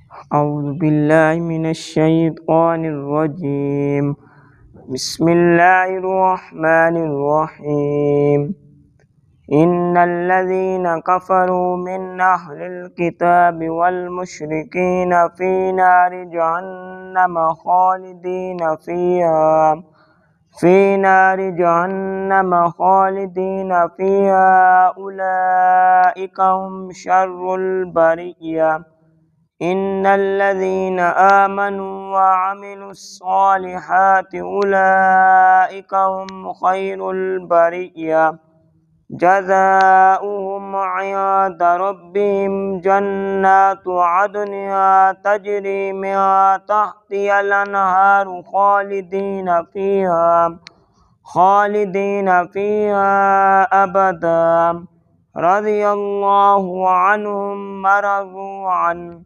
أعوذ بالله من الشيطان الرجيم. بسم الله الرحمن الرحيم. إن الذين كفروا من أهل الكتاب والمشركين في نار جهنم خالدين فيها أولئك هم شر البرية. إن الذين آمنوا وعملوا الصالحات أولئك هم خير البرية. جزاؤهم عند ربهم جنات عدن تجري من تحتها الأنهار خالدين فيها أبدا. رضي الله عنهم ورضوا عنه.